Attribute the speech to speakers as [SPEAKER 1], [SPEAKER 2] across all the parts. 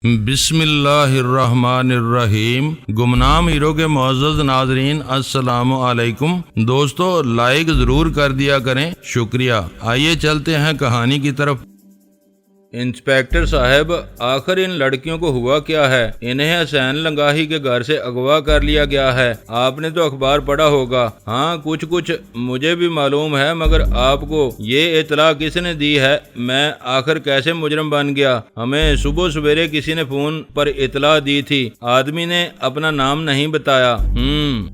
[SPEAKER 1] بسم اللہ الرحمن الرحیم۔ گمنام ہیرو کے معزز ناظرین السلام علیکم۔ دوستو لائک ضرور کر دیا کریں، شکریہ۔ آئیے چلتے ہیں کہانی کی طرف۔ انسپیکٹر صاحب، آخر ان لڑکیوں کو ہوا کیا ہے؟ انہیں حسین لنگاہی کے گھر سے اغوا کر لیا گیا ہے۔ آپ نے تو اخبار پڑھا ہوگا۔ ہاں، کچھ مجھے بھی معلوم ہے، مگر آپ کو یہ اطلاع کس نے دی ہے؟ میں آخر کیسے مجرم بن گیا؟ ہمیں صبح سویرے کسی نے فون پر اطلاع دی تھی، آدمی نے اپنا نام نہیں بتایا۔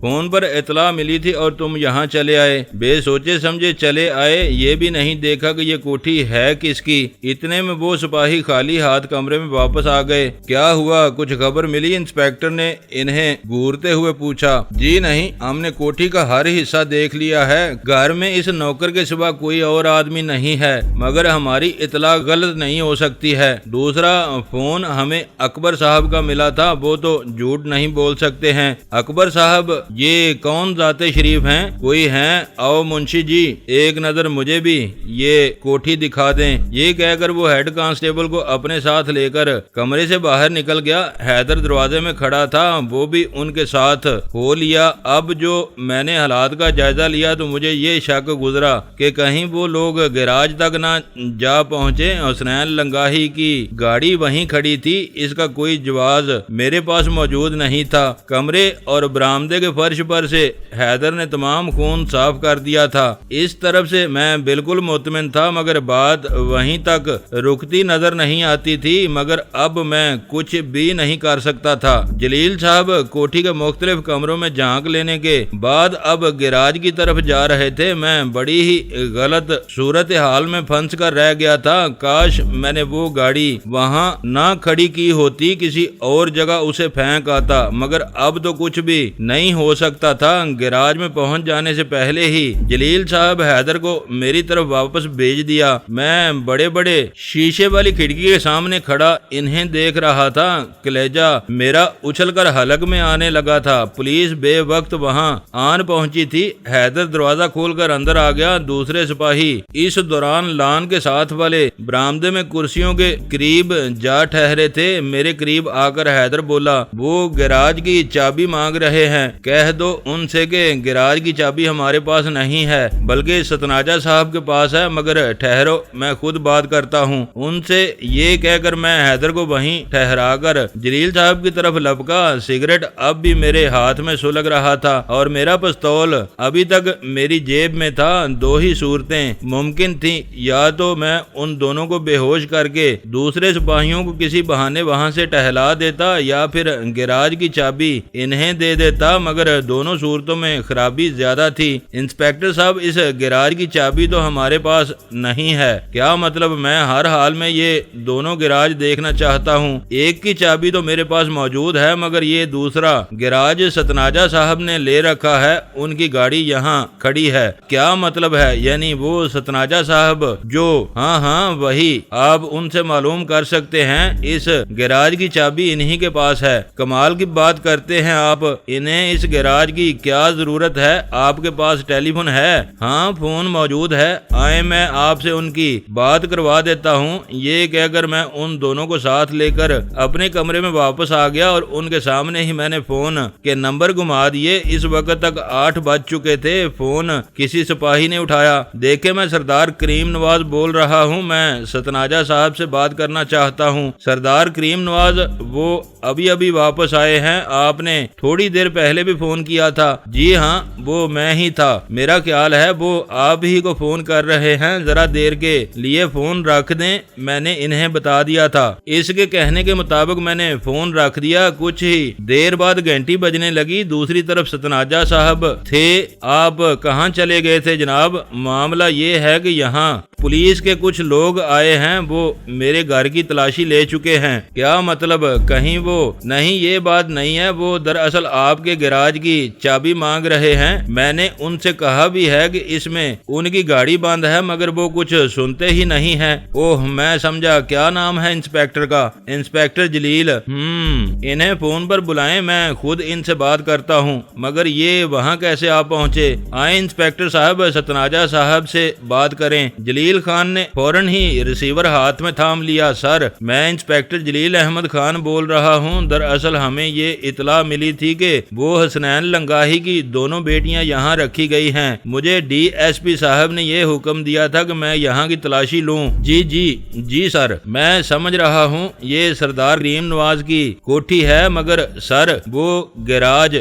[SPEAKER 1] فون پر اطلاع ملی تھی اور تم یہاں چلے آئے، بے سوچے سمجھے چلے آئے، یہ بھی نہیں دیکھا کہ یہ کوٹھی ہے کس کی۔ اتنے میں وہ سپاہی خالی ہاتھ کمرے میں واپس آ گئے۔ کیا ہوا؟ کچھ خبر ملی؟ انسپیکٹر نے انہیں گورتے ہوئے پوچھا۔ جی نہیں، ہم نے کوٹھی کا ہر حصہ دیکھ لیا ہے، گھر میں اس نوکر کے سوا کوئی اور آدمی نہیں ہے، مگر ہماری اطلاع غلط نہیں ہو سکتی ہے۔ دوسرا فون ہمیں اکبر صاحب کا ملا تھا، وہ تو جھوٹ نہیں بول سکتے ہیں۔ اکبر صاحب یہ کون ذات شریف ہیں؟ کوئی ہیں؟ آؤ منشی جی، ایک نظر مجھے بھی یہ کوٹھی دکھا دیں۔ یہ کہہ کر وہ ہیڈ کانسٹیبل کو اپنے ساتھ لے کر کمرے سے باہر نکل گیا۔ حیدر دروازے میں کھڑا تھا، وہ بھی ان کے ساتھ ہو لیا۔ اب جو میں نے حالات کا جائزہ لیا تو مجھے یہ شک گزرا کہ کہیں وہ لوگ گیراج تک نہ جا پہنچے۔ حسین لنگاہی کی گاڑی وہیں کھڑی تھی، اس کا کوئی جواز میرے پاس موجود نہیں تھا۔ کمرے اور برآمدے کے فرش پر سے حیدر نے تمام خون صاف کر دیا تھا۔ اس طرف سے میں بالکل مطمئن تھا، مگر بات وہیں تک رکتی نظر نہیں آتی تھی، مگر اب میں کچھ بھی نہیں کر سکتا تھا۔ جلیل صاحب کوٹھی کے مختلف کمروں میں جھانک لینے کے بعد اب گیراج کی طرف جا رہے تھے۔ میں بڑی ہی غلط صورتحال میں پھنس کر رہ گیا تھا۔ کاش میں نے وہ گاڑی وہاں نہ کھڑی کی ہوتی، کسی اور جگہ اسے پھینک آتا، مگر اب تو کچھ بھی نہیں ہو سکتا تھا۔ گیراج میں پہنچ جانے سے پہلے ہی جلیل صاحب حیدر کو میری طرف واپس بھیج دیا۔ میں بڑے شیشے والی کھڑکی کے سامنے کھڑا انہیں دیکھ رہا تھا۔ کلیجہ میرا اچھل کر حلق میں آنے لگا تھا۔ پولیس بے وقت وہاں آن پہنچی تھی۔ حیدر دروازہ کھول کر اندر آ گیا۔ دوسرے سپاہی اس دوران لان کے ساتھ والے برآمدے میں کرسیوں کے قریب جا ٹھہرے تھے۔ میرے قریب آ کر حیدر بولا، وہ گیراج کی چابی مانگ رہے ہیں، کہہ دو ان سے کہ گیراج کی چابی ہمارے پاس نہیں ہے، بلکہ ستناجہ صاحب کے پاس ہے، مگر ٹھہرو میں خود بات کرتا ہوں ان سے۔ یہ کہہ کر میں حیدر کو وہیں ٹھہرا کر جلیل صاحب کی طرف لپکا۔ سگریٹ اب بھی میرے ہاتھ میں سلگ رہا تھا اور میرا پستول ابھی تک میری جیب میں تھا۔ دو ہی صورتیں ممکن تھیں، یا تو میں ان دونوں کو بے ہوش کر کے دوسرے سپاہیوں کو کسی بہانے وہاں سے ٹہلا دیتا، یا پھر گیراج کی چابی انہیں دے دیتا، مگر دونوں صورتوں میں خرابی زیادہ تھی۔ انسپیکٹر صاحب، اس گیراج کی چابی تو ہمارے پاس نہیں ہے۔ کیا مطلب؟ میں ہر حال میں یہ دونوں گیراج دیکھنا چاہتا ہوں۔ ایک کی چابی تو میرے پاس موجود ہے، مگر یہ دوسرا گیراج ستناجہ صاحب نے لے رکھا ہے، ان کی گاڑی یہاں کھڑی ہے۔ کیا مطلب ہے؟ یعنی وہ ستناجہ صاحب جو… ہاں وہی۔ آپ ان سے معلوم کر سکتے ہیں، اس گیراج کی چابی انہی کے پاس ہے۔ کمال کی بات کرتے ہیں آپ، انہیں اس گیراج کی کیا ضرورت ہے؟ آپ کے پاس ٹیلی فون ہے؟ ہاں فون موجود ہے، آئے میں آپ سے ان کی بات کروا دیتا ہوں۔ یہ کہہ کر میں ان دونوں کو ساتھ لے کر اپنے کمرے میں واپس آ گیا اور ان کے سامنے ہی میں نے فون کے نمبر گھما دیے۔ اس وقت تک 8 بج چکے تھے۔ فون کسی سپاہی نے اٹھایا۔ دیکھے میں سردار کریم نواز بول رہا ہوں، میں ستناجہ صاحب سے بات کرنا چاہتا ہوں۔ سردار کریم نواز، وہ ابھی واپس آئے ہیں، آپ نے تھوڑی دیر پہلے بھی فون کیا تھا۔ جی ہاں، وہ میں ہی تھا، میرا خیال ہے وہ آپ ہی کو فون کر رہے ہیں، ذرا دیر کے لیے فون رکھ دیں، میں نے انہیں بتا دیا تھا۔ اس کے کہنے کے مطابق میں نے فون رکھ دیا۔ کچھ ہی دیر بعد گھنٹی بجنے لگی۔ دوسری طرف ستناجہ صاحب تھے۔ آپ کہاں چلے گئے تھے جناب؟ معاملہ یہ ہے کہ یہاں پولیس کے کچھ لوگ آئے ہیں، وہ میرے گھر کی تلاشی لے چکے ہیں۔ کیا مطلب؟ کہیں وہ… نہیں، یہ بات نہیں ہے، وہ دراصل آپ کے گیراج کی چابی مانگ رہے ہیں۔ میں نے ان سے کہا بھی ہے کہ اس میں ان کی گاڑی بند ہے، مگر وہ کچھ سنتے ہی نہیں ہیں۔ اوہ، میں سمجھا کیا نام ہے انسپیکٹر کا؟ انسپیکٹر جلیل۔ انہیں فون پر بلائیں، میں خود ان سے بات کرتا ہوں۔ مگر یہ وہاں کیسے آپ پہنچے؟ آئیں انسپیکٹر صاحب، ستناجا صاحب سے بات کریں۔ جلیل خان نے فوراً ہی ریسیور ہاتھ میں تھام لیا۔ سر، میں انسپیکٹر جلیل احمد خان بول رہا ہوں۔ دراصل ہمیں یہ اطلاع ملی تھی کہ وہ حسنین لنگاہی کی دونوں بیٹیاں یہاں رکھی گئی ہیں۔ مجھے ڈی ایس پی صاحب نے یہ حکم دیا تھا کہ میں یہاں کی تلاشی لوں۔ جی سر، میں سمجھ رہا ہوں یہ سردار کریم نواز کی کوٹھی ہے، مگر سر وہ گیراج۔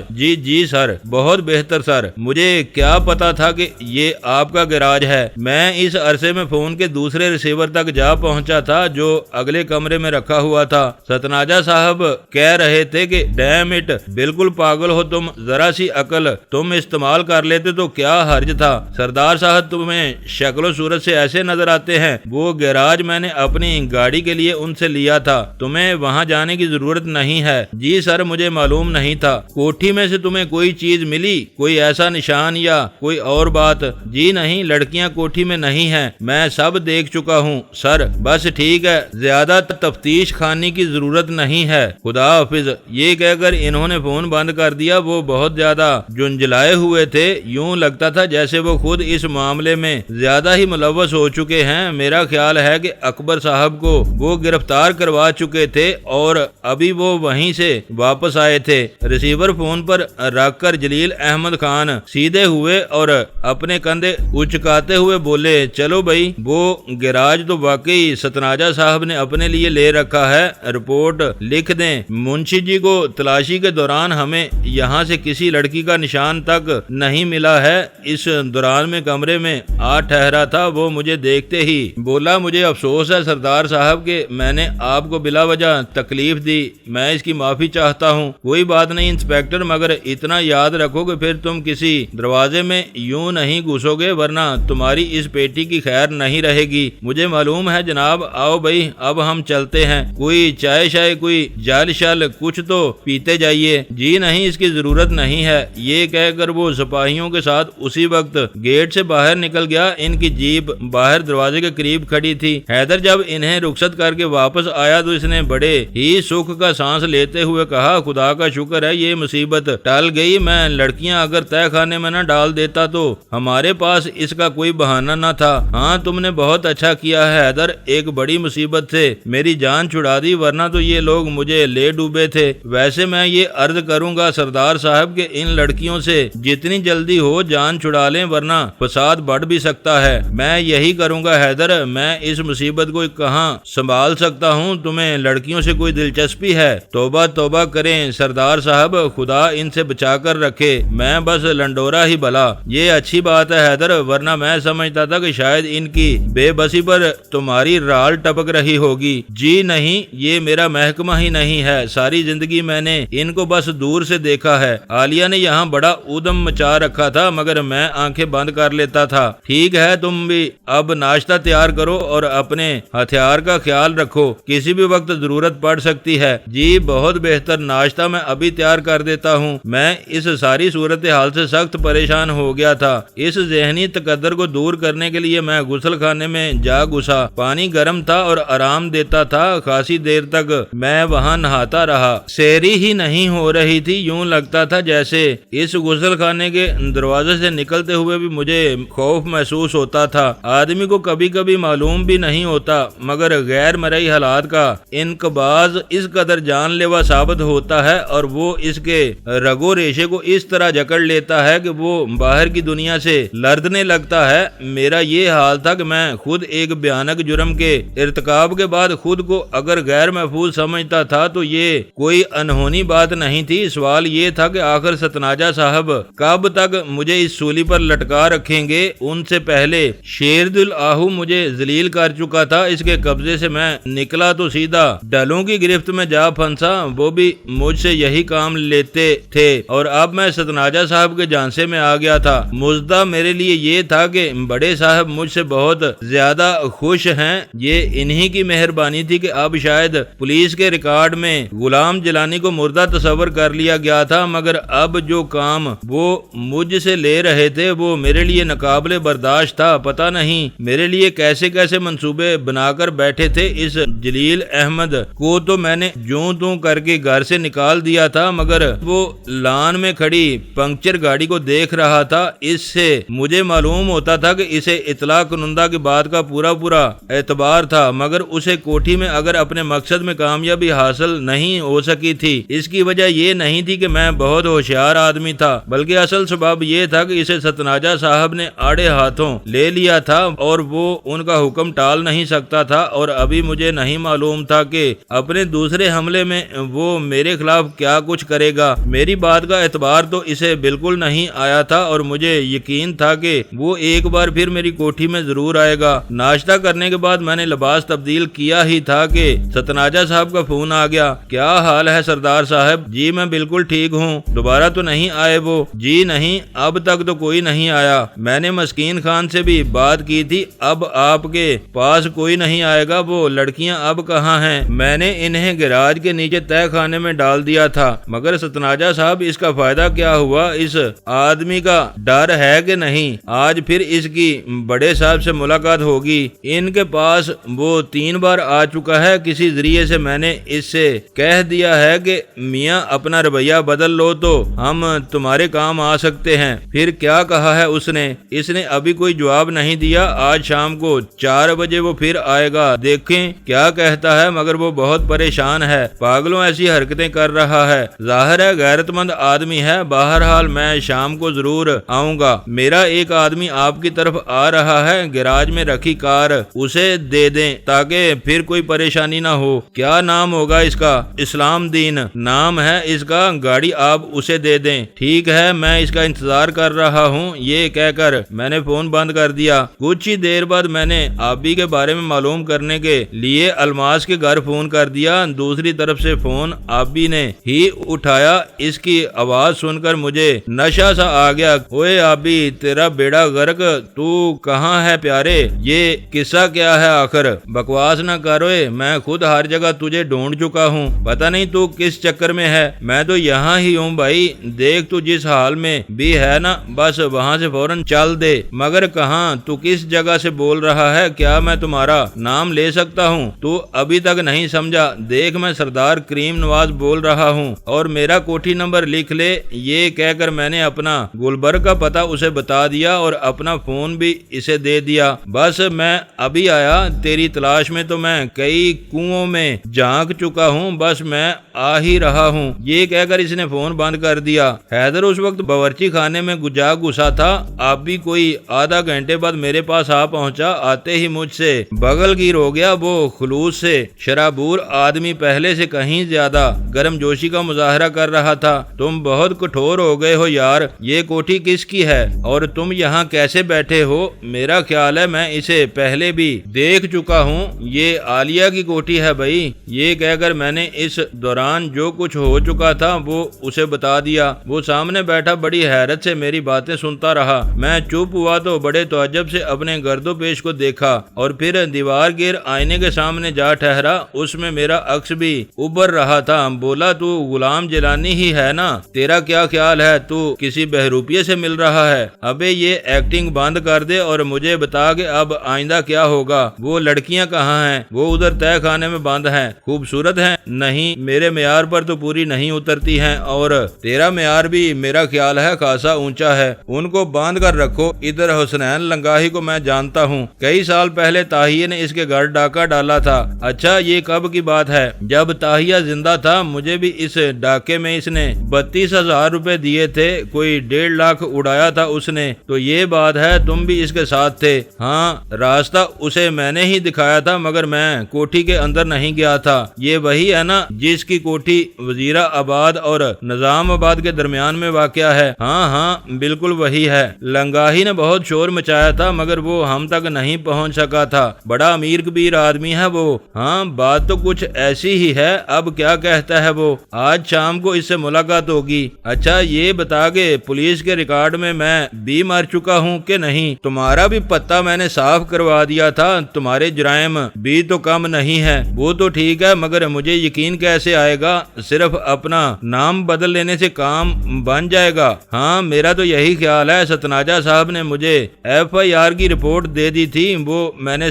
[SPEAKER 1] جی سر، بہت بہتر سر، مجھے کیا پتا تھا کہ یہ آپ کا گیراج ہے۔ میں اس عرصے میں فون کے دوسرے ریسیور تک جا پہنچا تھا جو اگلے کمرے میں رکھا ہوا تھا۔ ستناجا صاحب کہہ رہے تھے کہ ڈیم اٹ، بالکل پاگل ہو تم، ذرا سی عقل تم استعمال کر لیتے تو کیا حرج تھا؟ سردار صاحب تمہیں شکل و صورت سے ایسے نظر آتے ہیں۔ وہ گیراج میں نے اپنی گاڑی کے لیے ان سے لیا تھا، تمہیں وہاں جانے کی ضرورت نہیں ہے۔ جی سر، مجھے معلوم نہیں تھا۔ کوٹھی میں سے تمہیں کوئی چیز ملی، کوئی ایسا نشان یا کوئی اور بات؟ جی نہیں، لڑکیاں کوٹھی میں نہیں ہیں، میں سب دیکھ چکا ہوں سر۔ بس ٹھیک ہے، زیادہ تفتیش خانے کی ضرورت نہیں ہے، خدا حافظ۔ یہ کہہ کر انہوں نے فون بند کر دیا۔ وہ بہت زیادہ جنجلائے ہوئے تھے، یوں لگتا تھا جیسے وہ خود اس معاملے میں زیادہ ہی ملوث ہو چکے ہیں۔ میرا خیال ہے کہ اکبر صاحب کو وہ گرفتار کروا چکے تھے اور ابھی وہ وہیں سے واپس آئے تھے۔ ریسیور فون پر رکھ کر جلیل احمد خان سیدھے ہوئے اور اپنے کندھے اچکاتے ہوئے بولے، چلو بھائی، وہ گیراج تو واقعی ستناجا صاحب نے اپنے لیے لے رکھا ہے، رپورٹ لکھ دیں۔ منشی جی کو تلاشی کے دوران ہمیں یہاں سے کسی لڑکی کا نشان تک نہیں ملا ہے۔ اس دوران میں کمرے میں آ ٹھہرا تھا، وہ مجھے دیکھتے ہی بولا، مجھے افسوس ہے سردار صاحب کہ میں نے آپ کو بلا وجہ تکلیف دی، میں اس کی معافی چاہتا ہوں۔ کوئی بات نہیں انسپیکٹر، مگر اتنا یاد رکھو کہ پھر تم کسی دروازے میں یوں نہیں گھسو گے، ورنہ تمہاری اس پیٹی کی خیر نہیں رہے گی۔ مجھے معلوم ہے جناب، آؤ بھائی اب ہم چلتے ہیں، کوئی چائے شائے، کوئی جل شل کچھ تو پیتے جائیے۔ جی نہیں، اس کی ضرورت نہیں ہے۔ یہ کہہ کر وہ سپاہیوں کے ساتھ اسی وقت گیٹ سے باہر نکل گیا۔ ان کی جیپ باہر دروازے کے قریب کھڑی تھی۔ حیدر جب انہیں رخصت کر کے واپس آیا تو اس نے بڑے ہی سکھ کا سانس لیتے ہوئے کہا، خدا کا شکر ہے یہ مصیبت ٹل گئی، میں لڑکیاں اگر تہہ خانے میں نہ ڈال دیتا تو ہمارے پاس اس کا کوئی بہانہ نہ تھا۔ ہاں تم نے بہت اچھا کیا ہے حیدر، ایک بڑی مصیبت سے میری جان چھڑا دی، ورنہ تو یہ لوگ مجھے لے ڈوبے تھے۔ ویسے میں یہ عرض کروں گا سردار صاحب کہ ان لڑکیوں سے جتنی جلدی ہو جان چھڑا لیں، ورنہ فساد بڑھ بھی سکتا ہے۔ میں یہی کروں گا حیدر، میں اس مصیبت کو کہاں سنبھال سکتا ہوں؟ تمہیں لڑکیوں سے کوئی دلچسپی ہے؟ توبہ توبہ کریں سردار صاحب، خدا ان سے بچا کر رکھے، میں بس لنڈورا ہی بھلا۔ یہ اچھی بات ہے حیدر، ورنہ میں سمجھتا تھا کہ شاید ان کی بے بسی پر تمہاری رال ٹپک رہی ہوگی۔ جی نہیں، یہ میرا محکمہ ہی نہیں ہے، ساری زندگی میں نے ان کو بس دور سے دیکھا ہے۔ عالیہ نے یہاں بڑا ادم مچا رکھا تھا، مگر میں آنکھیں بند کر لیتا تھا۔ ٹھیک ہے، تم بھی اب ناشتہ تیار کرو اور اپنے ہتھیار کا خیال رکھو، کسی بھی وقت ضرورت پڑ سکتی ہے۔ جی بہت بہتر، ناشتہ میں ابھی تیار کر دیتا ہوں۔ میں اس ساری صورتحال سے سخت پریشان ہو گیا تھا۔ اس ذہنی تقدر کو دور کرنے کے لیے میں غسل خانے میں جا گھسا۔ پانی گرم تھا اور آرام دیتا تھا، خاصی دیر تک میں وہاں نہاتا رہا۔ سیری ہی نہیں ہو رہی تھی، یوں لگتا تھا جیسے اس غسل خانے کے دروازے سے نکلتے ہوئے بھی مجھے خوف محسوس ہوتا تھا۔ آدمی کو کبھی کبھی معلوم بھی نہیں ہوتا، مگر غیر مرئی حالات کا انقباض اس قدر جان لیوا ثابت ہوتا ہے اور وہ اس کے رگو ریشے کو اس طرح جکڑ لیتا ہے کہ وہ باہر کی دنیا سے لرزنے لگتا ہے۔ میرا یہ حال تھا کہ میں خود ایک بھیانک جرم کے ارتکاب کے بعد خود کو اگر غیر محفوظ سمجھتا تھا تو یہ کوئی انہونی بات نہیں تھی۔ سوال یہ تھا کہ آخر ستناجا صاحب کب تک مجھے اس سولی پر لٹکا رکھیں گے؟ ان سے پہلے شیر دل آہو مجھے ذلیل کر چکا تھا، اس کے قبضے سے میں نکلا تو سیدھا ڈلوں کی گرفت میں جا پھنسا، وہ بھی مجھ سے یہی کام لیتے تھے اور اب میں ستناجا صاحب کے جانسے میں آ گیا تھا۔ مزدہ میرے لیے یہ تھا کہ بڑے صاحب مجھ سے بہت زیادہ خوش ہیں، یہ انہی کی مہربانی تھی کہ اب شاید پولیس کے ریکارڈ میں غلام جیلانی کو مردہ تصور کر لیا گیا تھا، مگر اب جو کام وہ مجھ سے لے رہے تھے وہ میرے لیے ناقابل برداشت تھا۔ پتہ نہیں میرے لیے کیسے کیسے منصوبے کے بنا کر بیٹھے تھے، اس جلیل احمد کو تو میں نے جوں توں کر کے گھر سے نکال دیا تھا، مگر وہ لان میں کھڑی پنکچر گاڑی کو دیکھ رہا تھا۔ اس سے مجھے معلوم ہوتا تھا کہ اسے اطلاع کنندہ کی بات کا پورا اعتبار تھا، مگر اسے کوٹھی میں اگر اپنے مقصد میں کامیابی حاصل نہیں ہو سکی تھی۔ اس کی وجہ یہ نہیں تھی کہ میں بہت ہوشیار آدمی تھا، بلکہ اصل سبب یہ تھا کہ اسے ستناجا صاحب نے آڑے ہاتھوں لے لیا تھا اور وہ ان کا حکم ٹال نہیں سکتا تھا، اور ابھی مجھے نہیں معلوم تھا کہ اپنے دوسرے حملے میں وہ میرے خلاف کیا کچھ کرے گا۔ میری بات کا اعتبار تو اسے بالکل نہیں آیا تھا اور مجھے یقین تھا کہ وہ ایک بار پھر میری کوٹھی میں ضرور آئے گا۔ ناشتہ کرنے کے بعد میں نے لباس تبدیل کیا ہی تھا کہ ستناجا صاحب کا فون آ گیا۔ کیا حال ہے سردار صاحب؟ جی میں بالکل ٹھیک ہوں۔ دوبارہ تو نہیں آئے وہ؟ جی نہیں، اب تک تو کوئی نہیں آیا۔ میں نے مسکین خان سے بھی بات کی تھی، اب آپ کے پاس کوئی نہیں آئے گا۔ وہ لڑکیاں اب کہاں ہیں؟ میں نے انہیں گراج کے نیچے تہہ خانے میں ڈال دیا تھا۔ مگر ستناجا صاحب اس کا فائدہ کیا ہوا؟ اس آدمی کا ڈر ہے کہ نہیں؟ آج پھر اس کی بڑے صاحب سے ملاقات ہوگی۔ ان کے پاس وہ 3 بار آ چکا ہے۔ کسی ذریعے سے میں نے اس سے کہہ دیا ہے کہ میاں اپنا رویہ بدل لو تو ہم تمہارے کام آ سکتے ہیں۔ پھر کیا کہا ہے اس نے؟ اس نے ابھی کوئی جواب نہیں دیا۔ آج شام کو 4 بجے وہ پھر آئے گا، دیکھیں کیا کہتا ہے، مگر وہ بہت پریشان ہے، پاگلوں ایسی حرکتیں کر رہا ہے۔ ظاہر ہے غیرت مند آدمی ہے۔ بہرحال میں شام کو ضرور آؤں گا۔ میرا ایک آدمی آپ کی طرف آ رہا ہے، گراج میں رکھی کار اسے دے دیں تاکہ پھر کوئی پریشانی نہ ہو۔ کیا نام ہوگا اس کا؟ اسلام دین نام ہے اس کا، گاڑی آپ اسے دے دیں۔ ٹھیک ہے، میں اس کا انتظار کر رہا ہوں۔ یہ کہہ کر میں نے فون بند کر دیا۔ کچھ ہی دیر بعد میں نے آبی کے بارے میں معلوم کرنے کے لیے الماس کے گھر فون کر دیا۔ دوسری طرف سے فون آبی نے ہی اٹھایا۔ اس کی آواز سن کر مجھے نشہ سا آ گیا۔ اوئے آبی، تیرا بیڑا غرق، تو کہاں ہے پیارے؟ یہ قصہ کیا ہے آخر؟ بکواس نہ کروئے، میں خود ہر جگہ تجھے ڈھونڈ چکا ہوں، پتہ نہیں تو کس چکر میں ہے۔ میں تو یہاں ہی ہوں بھائی، دیکھ تو جس حال میں بھی ہے نا، بس وہاں سے فوراً چل دے۔ مگر کہاں؟ تو کس جگہ سے بول رہا ہے؟ کیا میں تمہارا نام لے سکتا ہوں؟ تو ابھی تک نہیں سمجھا؟ دیکھ میں سردار کریم نواز بول رہا ہوں، اور میرا کوٹھی نمبر لکھ لے۔ یہ کہہ کر میں نے اپنا گلبرگ کا پتہ اسے بتا دیا اور اپنا فون بھی اسے دے دیا۔ بس میں ابھی آیا، تیری تلاش میں تو میں کئی کنووں میں جھانک چکا ہوں، بس میں آ ہی رہا ہوں۔ یہ کہہ کر اس نے فون بند کر دیا۔ حیدر اس وقت باورچی خانے میں جا گھسا تھا۔ آپ بھی کوئی آدھا گھنٹے بعد میرے پاس آ پہنچا۔ آتے ہی مجھ سے بغل گیر ہو گیا۔ وہ خلوص سے شرابور آدمی پہلے سے کہیں زیادہ گرم جوشی کا مظاہرہ کر رہا تھا۔ تم بہت کٹھور ہو گئے ہو یار، یہ کوٹھی کس کی ہے اور تم یہاں کیسے بیٹھے ہو؟ میرا خیال ہے میں اسے پہلے بھی دیکھ چکا ہوں، یہ عالیہ کی کوٹھی ہے بھائی۔ یہ کہہ کر میں نے اس دوران جو کچھ ہو چکا تھا وہ اسے بتا دیا۔ وہ سامنے بیٹھا بڑی حیرت سے میری باتیں سنتا رہا۔ میں چپ ہوا تو بڑے تعجب سے اپنے گرد و پیش کو دیکھا اور پھر دیوار گیر آئینے کے سامنے جا ٹھہرا۔ اس میں میرا عکس بھی ابھر رہا تھا۔ بولا، تو غلام جیلانی ہی ہے نا؟ تیرا کیا خیال ہے؟ تو کسی بہروپیے سے مل رہا ہے؟ ابے یہ ایکٹنگ بند کر دے اور مجھے بتا کہ اب آئندہ کیا ہوگا۔ وہ لڑکیاں کہاں ہیں؟ وہ ادھر تہہ خانے میں بند ہیں۔ خوبصورت ہیں؟ نہیں، میرے معیار پر تو پوری نہیں اترتی ہیں، اور تیرا معیار بھی میرا خیال ہے خاصا اونچا ہے۔ ان کو باندھ کر رکھو۔ ادھر حسنین لنگاہی کو میں جانتا ہوں، کئی سال پہلے طاہیہ نے اس کے گھر ڈاکہ ڈالا تھا۔ اچھا، یہ کب کی بات ہے؟ جب طاہیہ زندہ تھا۔ مجھے بھی اس ڈاکے میں اس نے 32,000 روپے دیے تھے، کوئی 1.5 لاکھ اڑایا تھا اس نے۔ تو یہ بات ہے، تم بھی اس کے ساتھ تھے؟ ہاں، راستہ اسے میں نے ہی دکھایا تھا، مگر میں کوٹھی کے اندر نہیں گیا تھا۔ یہ وہی ہے نا جس کی کوٹھی وزیرہ آباد اور نظام آباد کے درمیان میں واقع ہے؟ ہاں ہاں، بالکل وہی ہے۔ لنگاہی نے بہت شور مچایا تھا، مگر وہ ہم تک نہیں پہنچ سکا تھا۔ بڑا امیر کبیر آدمی ہے وہ۔ ہاں، بات تو کچھ ایسی ہی ہے۔ اب کیا کہتا ہے وہ؟ آج شام کو اس سے ملاقات ہوگی۔ اچھا، یہ بتا کہ پولیس کے ریکارڈ میں بھی مر چکا ہوں کہ نہیں؟ تمہارا بھی پتہ میں نے صاف کروا دیا تھا، تمہارے جرائم بھی تو کم نہیں ہے۔ وہ تو ٹھیک ہے، مگر مجھے یقین کیسے آئے گا صرف اپنا نام بدل لینے سے کام بن جائے گا؟ ہاں، میرا تو یہی خیال ہے۔ ستناجا صاحب نے مجھے FIR کی رپورٹ دے دی تھی، وہ میں نے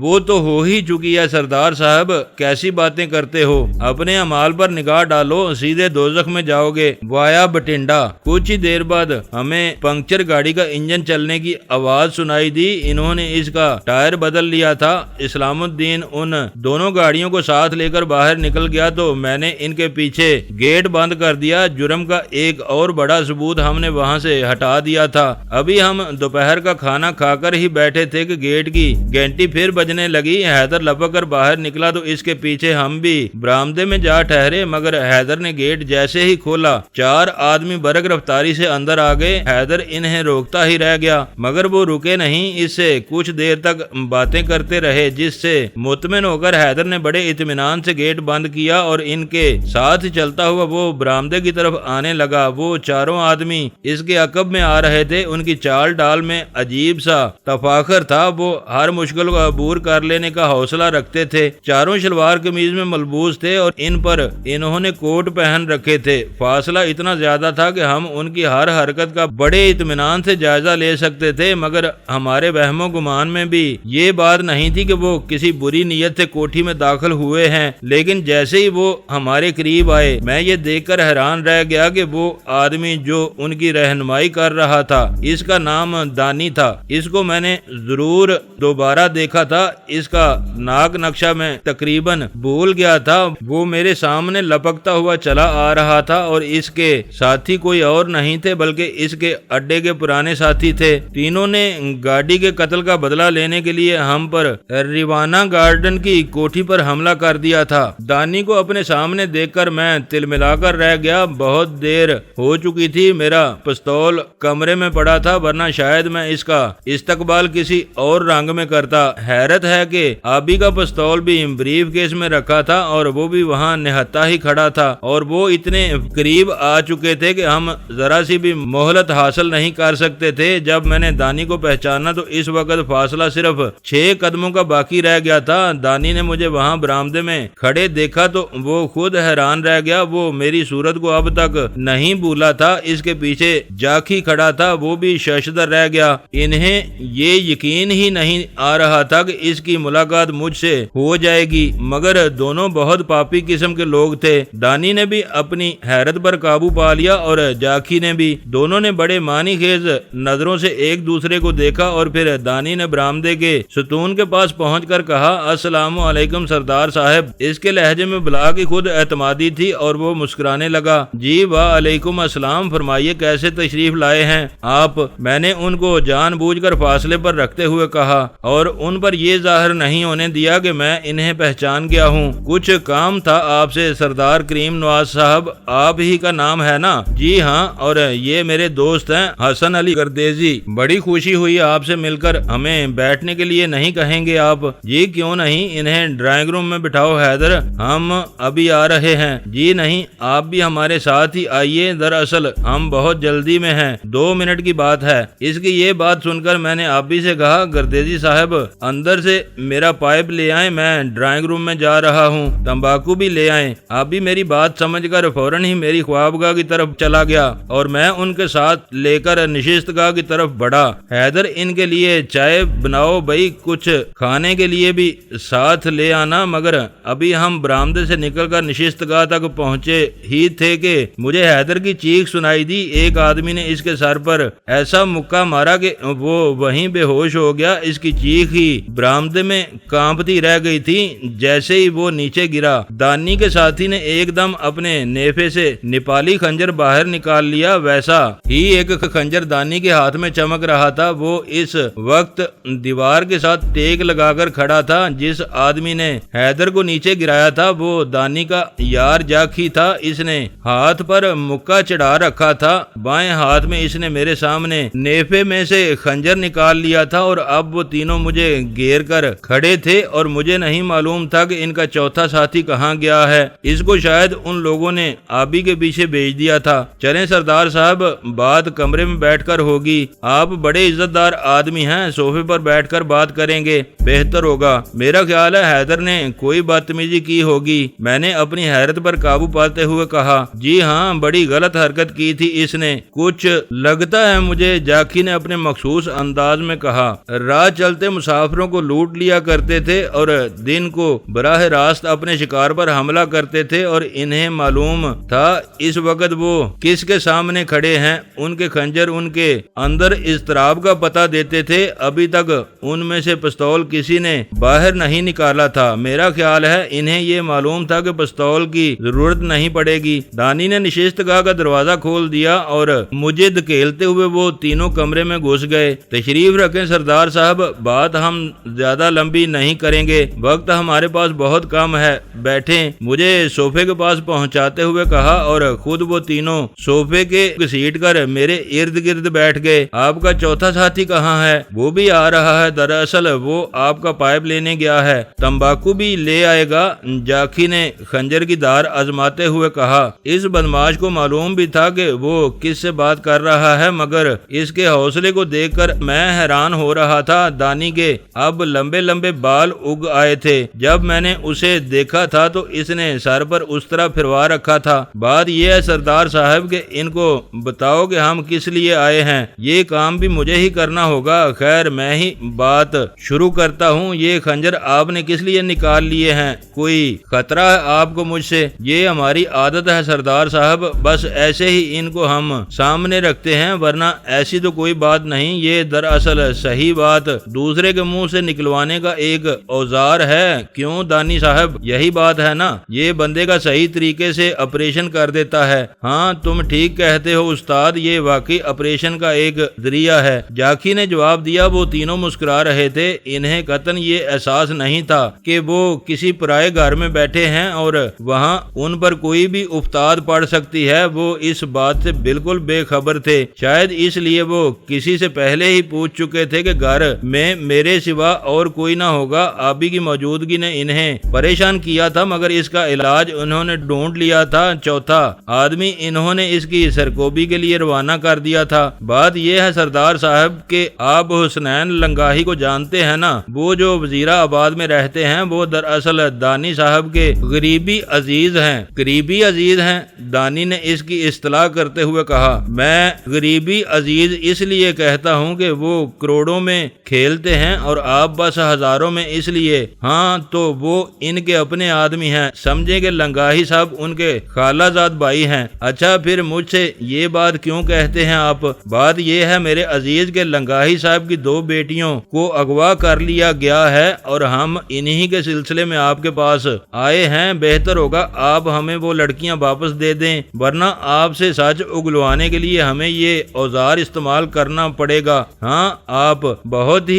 [SPEAKER 1] وہ تو ہو ہی چکی ہے سردار صاحب، کیسی باتیں کرتے ہو؟ اپنے اعمال پر نگاہ ڈالو، سیدھے دوزخ میں جاؤ گے۔ وایا بٹنڈا۔ کچھ ہی دیر بعد ہمیں پنکچر گاڑی کا انجن چلنے کی آواز سنائی دی۔ انہوں نے اس کا ٹائر بدل لیا تھا۔ اسلام الدین ان دونوں گاڑیوں کو ساتھ لے کر باہر نکل گیا تو میں نے ان کے پیچھے گیٹ بند کر دیا۔ جرم کا ایک اور بڑا ثبوت ہم نے وہاں سے ہٹا دیا تھا۔ ابھی ہم دوپہر کا کھانا کھا کر ہی بیٹھے تھے کہ گیٹ کی گھنٹی پھر بجنے لگی۔ حیدر لپک کر باہر نکلا تو اس کے پیچھے ہم بھی برآمدے میں جا ٹھہرے، مگر حیدر نے گیٹ جیسے ہی کھولا 4 آدمی برق رفتاری سے اندر آ گئے۔ حیدر انہیں روکتا ہی رہ گیا، مگر وہ رکے نہیں۔ اس سے کچھ دیر تک باتیں کرتے رہے، جس سے مطمئن ہو کر حیدر نے بڑے اطمینان سے گیٹ بند کیا اور ان کے ساتھ چلتا ہوا وہ برآمدے کی طرف آنے لگا۔ وہ 4 آدمی اس کے عقب میں آ رہے تھے۔ ان کی چال ڈال میں عجیب سا تفاخر تھا۔ وہ ہر مشکل کو عبور کر لینے کا حوصلہ رکھتے تھے۔ چاروں شلوار قمیض میں ملبوس تھے اور ان پر انہوں نے کوٹ پہن رکھے تھے۔ فاصلہ اتنا زیادہ تھا کہ ہم ان کی ہر حرکت کا بڑے اطمینان سے جائزہ لے سکتے تھے، مگر ہمارے وہم و گمان میں بھی یہ بات نہیں تھی کہ وہ کسی بری نیت سے کوٹھی میں داخل ہوئے ہیں۔ لیکن جیسے ہی وہ ہمارے قریب آئے، میں یہ دیکھ کر حیران رہ گیا کہ وہ آدمی جو ان کی رہنمائی کر رہا تھا، اس کا نام دانی تھا۔ اس کو میں نے ضرور دوبارہ دیکھا تھا۔ اس کا ناک نقشہ میں تقریباً بھول گیا تھا۔ وہ میرے سامنے لپکتا ہوا چلا آ رہا تھا اور اس کے ساتھی کوئی اور نہیں تھے بلکہ اس کے اڈے کے پرانے ساتھی تھے۔ تینوں نے گاڑی کے قتل کا بدلہ لینے کے لیے ہم پر ریوانا گارڈن کی کوٹھی پر حملہ کر دیا تھا۔ دانی کو اپنے سامنے دیکھ کر میں تل ملا کر رہ گیا۔ بہت دیر ہو چکی تھی۔ میرا پستول کمرے میں پڑا تھا، ورنہ شاید میں اس کا استقبال کسی اور رنگ میں کرتا۔ حیرت ہے کہ آبی کا پستول بھی بریف کیس میں رکھا تھا اور وہ بھی وہاں نہتا ہی کھڑا تھا، اور وہ اتنے قریب آ چکے تھے کہ ہم ذرا سی بھی مہلت حاصل نہیں کر سکتے تھے۔ جب میں نے دانی کو پہچانا تو اس وقت فاصلہ صرف 6 قدموں کا باقی رہ گیا تھا۔ دانی نے مجھے وہاں برآمدے میں کھڑے دیکھا تو وہ خود حیران رہ گیا۔ وہ میری صورت کو اب تک نہیں بھولا تھا۔ اس کے پیچھے جاکھی کھڑا تھا، وہ بھی ششدر رہ گیا۔ انہیں یہ یقین ہی نہیں آ رہا تھا کہ اس کی ملاقات مجھ سے ہو جائے گی، مگر دونوں بہت پاپی قسم کے لوگ تھے۔ دانی نے بھی اپنی حیرت پر قابو پا لیا اور جاکھی نے بھی۔ دونوں نے بڑے معنی خیز نظروں سے ایک دوسرے کو دیکھا اور پھر دانی نے برآمدے کے ستون کے پاس پہنچ کر کہا، السلام علیکم سردار صاحب۔ اس کے لہجے میں بلا کی خود اعتمادی تھی اور وہ مسکرانے لگا۔ جی وعلیکم السلام، فرمائیے کیسے تشریف لائے ہیں آپ؟ میں نے ان کو جان بوجھ کر فاصلے پر رکھتے ہوئے کہا اور ان پر یہ ظاہر نہیں ہونے دیا کہ میں انہیں پہچان گیا ہوں۔ کچھ کام تھا آپ سے سردار کریم نواز صاحب، آپ ہی کا نام ہے نا؟ جی ہاں، اور یہ میرے دوست ہیں حسن علی گردیزی۔ بڑی خوشی ہوئی آپ سے مل کر۔ ہمیں بیٹھنے کے لیے نہیں کہیں گے آپ؟ جی کیوں نہیں، انہیں ڈرائنگ روم میں بٹھاؤ حیدر، ہم ابھی آ رہے ہیں۔ جی نہیں، آپ بھی ہمارے ساتھ ہی آئیے، دراصل ہم بہت جلدی میں ہیں، 2 منٹ کی بات ہے۔ اس کی یہ بات سن کر میں نے آبی سے کہا، گردیزی صاحب اندر سے میرا پائپ لے آئیں، میں ڈرائنگ روم میں جا رہا ہوں۔ تمباکو بھی لے آئیں۔ آبی میری بات سمجھ کر فوراً ہی میری خوابگاہ کی طرف چلا گیا اور میں ان کے ساتھ لے کر نشست گاہ کی طرف بڑھا۔ حیدر ان کے لیے چائے بناؤ بھائی، کچھ کھانے کے لیے بھی ساتھ لے آنا۔ مگر ابھی ہم برآمدے سے نکل کر نشست گاہ تک پہنچے ہی تھے کہ مجھے حیدر کی چیخ سنائی دی۔ ایک آدمی نے اس کے سر پر ایسا مکہ مارا کہ وہ وہیں بے ہوش ہو گیا۔ اس کی چیخ ہی برآمدے میں کانپتی رہ گئی تھی۔ جیسے ہی وہ نیچے گرا، دانی کے ساتھی نے ایک دم اپنے نیفے سے نیپالی خنجر باہر نکال لیا۔ ویسا ہی ایک خنجر دانی کے ہاتھ میں چمک رہا تھا۔ وہ اس وقت دیوار کے ساتھ ٹیک لگا کر کھڑا تھا۔ جس آدمی نے حیدر کو نیچے گرایا تھا وہ دانی کا یار جاکھی تھا۔ اس نے ہاتھ پر مکہ چڑھا رکھا تھا۔ بائیں ہاتھ میں اس نے میرے سامنے نیفے میں سے خنجر نکال لیا تھا اور اب وہ تینوں مجھے گھیر کر کھڑے تھے اور مجھے نہیں معلوم تھا کہ ان کا چوتھا ساتھی کہاں گیا ہے۔ اس کو شاید ان لوگوں نے آبی کے پیچھے بھیج دیا تھا۔ چلیں سردار صاحب، بات کمرے میں بیٹھ کر ہوگی۔ آپ بڑے عزت دار آدمی ہیں، صوفے پر بیٹھ کر بات کریں گے، بہتر ہوگا۔ میرا خیال ہے حیدر نے کوئی بدتمیزی کی ہوگی۔ میں نے اپنی حیرت پر قابو پاتے ہوئے کہا، جی ہاں، بڑی غلط حرکت کی تھی اس نے، کچھ لگتا ہے مجھے، جاکھی نے اپنے مخصوص انداز میں کہا۔ راہ چلتے مسافر مسافروں کو لوٹ لیا کرتے تھے اور دن کو براہ راست اپنے شکار پر حملہ کرتے تھے، اور انہیں معلوم تھا اس وقت وہ کس کے سامنے کھڑے ہیں۔ ان کے خنجر ان کے اندر اضطراب کا پتہ دیتے تھے۔ ابھی تک ان میں سے پستول کسی نے باہر نہیں نکالا تھا۔ میرا خیال ہے انہیں یہ معلوم تھا کہ پستول کی ضرورت نہیں پڑے گی۔ دانی نے نشست گاہ کا دروازہ کھول دیا اور مجھے دھکیلتے ہوئے وہ تینوں کمرے میں گھس گئے۔ تشریف رکھیں سردار صاحب، بات ہم زیادہ لمبی نہیں کریں گے، وقت ہمارے پاس بہت کم ہے، بیٹھیں۔ مجھے صوفے کے پاس پہنچاتے ہوئے کہا اور خود وہ تینوں صوفے کے گھسیٹ کر میرے ارد گرد بیٹھ گئے۔ آپ کا چوتھا ساتھی کہاں ہے؟ وہ بھی آ رہا ہے، دراصل وہ آپ کا پائپ لینے گیا ہے، تمباکو بھی لے آئے گا، جاکی نے خنجر کی دھار آزماتے ہوئے کہا۔ اس بدماش کو معلوم بھی تھا کہ وہ کس سے بات کر رہا ہے، مگر اس کے حوصلے کو دیکھ کر میں حیران ہو رہا تھا۔ دانی کے اب لمبے لمبے بال اگ آئے تھے۔ جب میں نے اسے دیکھا تھا تو اس نے سر پر اس طرح پھروا رکھا تھا۔ بات یہ ہے سردار صاحب کہ ان کو بتاؤ کہ ہم کس لیے آئے ہیں، یہ کام بھی مجھے ہی کرنا ہوگا۔ خیر میں ہی بات شروع کرتا ہوں، یہ خنجر آپ نے کس لیے نکال لیے ہیں؟ کوئی خطرہ ہے آپ کو مجھ سے؟ یہ ہماری عادت ہے سردار صاحب، بس ایسے ہی ان کو ہم سامنے رکھتے ہیں، ورنہ ایسی تو کوئی بات نہیں۔ یہ دراصل صحیح بات دوسرے کے منہ سے نکلوانے کا ایک اوزار ہے، کیوں دانی صاحب؟ یہی بات ہے نا، یہ بندے کا صحیح طریقے سے آپریشن کر دیتا ہے۔ ہاں تم ٹھیک کہتے ہو استاد، یہ واقعی آپریشن کا ایک ذریعہ ہے، جاکی نے جواب دیا۔ وہ تینوں مسکرا رہے تھے، انہیں قطعاً یہ احساس نہیں تھا کہ وہ کسی پرائے گھر میں بیٹھے ہیں اور وہاں ان پر کوئی بھی افتاد پڑ سکتی ہے۔ وہ اس بات سے بالکل بے خبر تھے، شاید اس لیے وہ کسی سے پہلے ہی پوچھ چکے تھے کہ گھر میں میرے سوا اور کوئی نہ ہوگا۔ آبی کی موجودگی نے انہیں پریشان کیا تھا، مگر اس کا علاج انہوں نے ڈھونڈ لیا تھا۔ چوتھا آدمی انہوں نے اس کی سرکوبی کے لیے روانہ کر دیا تھا۔ بات یہ ہے سردار صاحب کہ آپ حسنین لنگاہی کو جانتے ہیں نا، وہ جو وزیر آباد میں رہتے ہیں، وہ دراصل دانی صاحب کے قریبی عزیز ہیں۔ قریبی عزیز ہیں؟ دانی نے اس کی اصطلاح کرتے ہوئے کہا۔ میں غریبی عزیز اس لیے کہتا ہوں کہ وہ کروڑوں میں کھیلتے ہیں اور آپ بس ہزاروں میں، اس لیے۔ ہاں تو وہ ان کے اپنے آدمی ہیں، سمجھیں کہ لنگاہی صاحب ان کے خالہ زاد بھائی ہیں۔ اچھا پھر مجھ سے یہ بات کیوں کہتے ہیں آپ؟ بات یہ ہے میرے عزیز کے لنگاہی صاحب کی 2 بیٹیوں کو اغوا کر لیا گیا ہے اور ہم انہی کے سلسلے میں آپ کے پاس آئے ہیں۔ بہتر ہوگا آپ ہمیں وہ لڑکیاں واپس دے دیں، ورنہ آپ سے سچ اگلوانے کے لیے ہمیں یہ اوزار استعمال کرنا پڑے گا۔ ہاں آپ بہت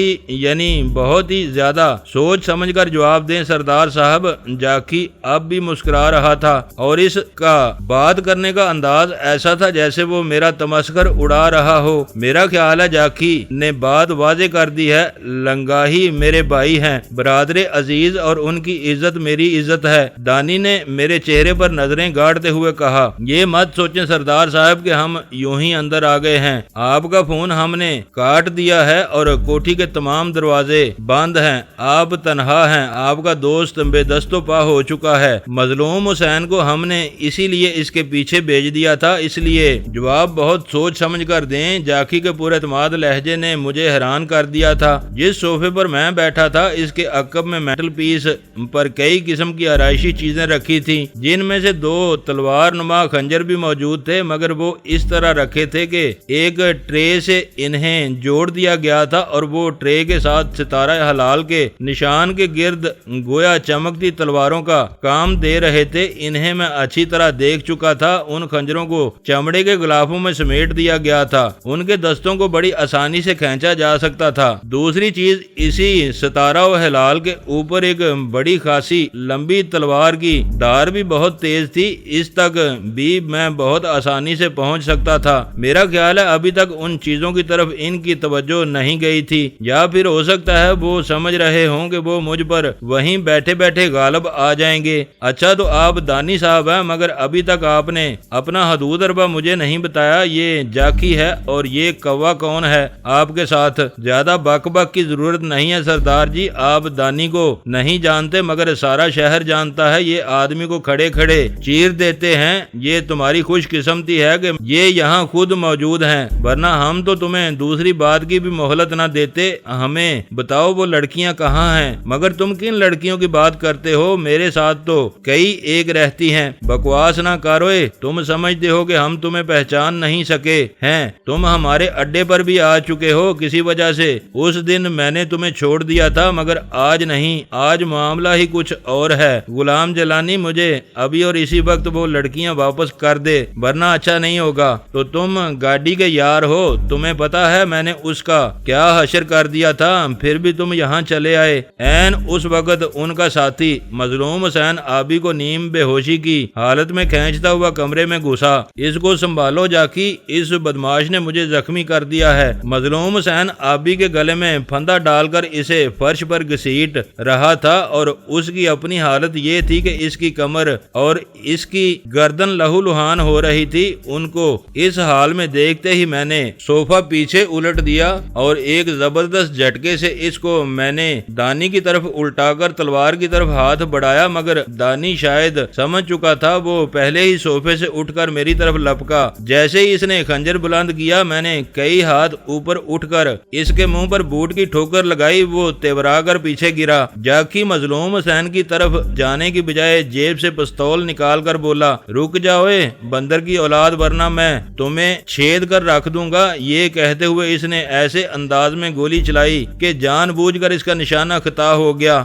[SPEAKER 1] ہی زیادہ سوچ سمجھ کر جواب دیں سردار صاحب۔ جاکی اب بھی مسکرا رہا تھا اور اس کا بات کرنے کا انداز ایسا تھا جیسے وہ میرا تمسخر اڑا رہا ہو۔ میرا خیال ہے جاکی نے بات واضح کر دی ہے، لنگاہی میرے بھائی ہیں، برادر عزیز، اور ان کی عزت میری عزت ہے۔ دانی نے میرے چہرے پر نظریں گاڑتے ہوئے کہا۔ یہ مت سوچیں سردار صاحب کہ ہم یوں ہی اندر آ گئے ہیں، آپ کا فون ہم نے کاٹ دیا ہے اور کوٹھی کے تمام دروازے بند ہیں، آپ تنہا ہیں، آپ کا دوست بے دست و پا ہو چکا ہے۔ مظلوم حسین کو ہم نے اسی لیے اس کے پیچھے بھیج دیا تھا، اس لیے جواب بہت سوچ سمجھ کر دیں۔ جاکی کے پورے اعتماد لہجے نے مجھے حیران کر دیا تھا۔ جس صوفے پر میں بیٹھا تھا اس کے عقب میں میٹل پیس پر کئی قسم کی آرائشی چیزیں رکھی تھیں، جن میں سے 2 تلوار نما خنجر بھی موجود تھے، مگر وہ اس طرح رکھے تھے کہ ایک ٹرے سے انہیں جوڑ دیا گیا تھا اور وہ ٹرے کے ساتھ ستارہ حلال کے نشان کے گرد گویا چمکتی تلواروں کا کام دے رہے تھے۔ انہیں میں اچھی طرح دیکھ چکا تھا، ان خنجروں کو چمڑے کے غلافوں میں سمیٹ دیا گیا تھا، ان کے دستوں کو بڑی آسانی سے کھینچا جا سکتا تھا۔ دوسری چیز، اسی ستارہ و ہلال کے اوپر ایک بڑی خاصی لمبی تلوار کی دھار بھی بہت تیز تھی، اس تک بھی میں بہت آسانی سے پہنچ سکتا تھا۔ میرا خیال ہے ابھی تک ان چیزوں کی طرف ان کی توجہ نہیں گئی تھی، یا پھر ہو سکتا ہے وہ سمجھ رہے ہوں کہ وہ مجھ پر وہیں بیٹھے بیٹھے غالب آ جائیں گے۔ اچھا تو آپ دانی صاحب ہیں، مگر ابھی تک آپ نے اپنا حدود اربا مجھے نہیں بتایا۔ یہ جاکی ہے اور یہ کوا کون ہے آپ کے ساتھ؟ زیادہ بک بک کی ضرورت نہیں ہے سردار جی، آپ دانی کو نہیں جانتے مگر سارا شہر جانتا ہے۔ یہ آدمی کو کھڑے کھڑے چیر دیتے ہیں، یہ تمہاری خوش قسمتی ہے کہ یہ یہاں خود موجود ہیں، ورنہ ہم تو تمہیں دوسری بات کی بھی مہلت نہ دیتے۔ ہمیں انہیں بتاؤ وہ لڑکیاں کہاں ہیں؟ مگر تم کن لڑکیوں کی بات کرتے ہو؟ میرے ساتھ تو کئی ایک رہتی ہیں۔ بکواس نہ کروئے، تم سمجھتے ہو کہ ہم تمہیں پہچان نہیں سکے ہیں؟ تم ہمارے اڈے پر بھی آ چکے ہو کسی وجہ سے۔ اس دن میں نے تمہیں چھوڑ دیا تھا مگر آج نہیں، آج معاملہ ہی کچھ اور ہے۔ غلام جلانی، مجھے ابھی اور اسی وقت وہ لڑکیاں واپس کر دے ورنہ اچھا نہیں ہوگا۔ تو تم گاڑی کے یار ہو، تمہیں پتا ہے میں نے اس کا کیا حشر کر دیا تھا، پھر بھی تم یہاں چلے آئے۔ عین اس وقت ان کا ساتھی مظلوم حسین آبی کو نیم بے ہوشی کی حالت میں کھینچتا ہوا کمرے میں گھسا۔ اس کو سنبھالو جاکی، اس بدماش نے مجھے زخمی کر دیا ہے۔ مظلوم حسین آبی کے گلے میں پھندا ڈال کر اسے فرش پر گھسیٹ رہا تھا اور اس کی اپنی حالت یہ تھی کہ اس کی کمر اور اس کی گردن لہو لہان ہو رہی تھی۔ ان کو اس حال میں دیکھتے ہی میں نے صوفہ پیچھے الٹ دیا اور ایک زبردست جھٹکے سے اس کو میں نے دانی کی طرف الٹا کر تلوار کی طرف ہاتھ بڑھایا، مگر دانی شاید سمجھ چکا تھا، وہ پہلے ہی صوفے سے اٹھ کر میری طرف لپکا۔ جیسے ہی اس نے خنجر بلند کیا، میں نے کئی ہاتھ اوپر اٹھ کر اس کے منہ پر بوٹ کی ٹھوکر لگائی۔ وہ تیورا کر پیچھے گرا۔ جاکی مظلوم حسین کی طرف جانے کی بجائے جیب سے پستول نکال کر بولا، رک جاؤ بندر کی اولاد ورنہ میں تمہیں چھید کر رکھ دوں گا۔ یہ کہتے ہوئے اس نے ایسے انداز میں گولی چلائی کہ جان بوجھ کر اس کا نشانہ خطا ہو گیا۔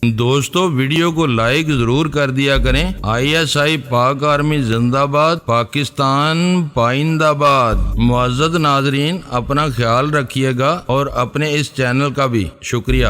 [SPEAKER 1] دوستو ویڈیو کو لائک ضرور کر دیا کریں۔ ISI پاک آرمی زندہ باد، پاکستان پائندہ باد۔ معزز ناظرین، اپنا خیال رکھیے گا اور اپنے اس چینل کا بھی شکریہ۔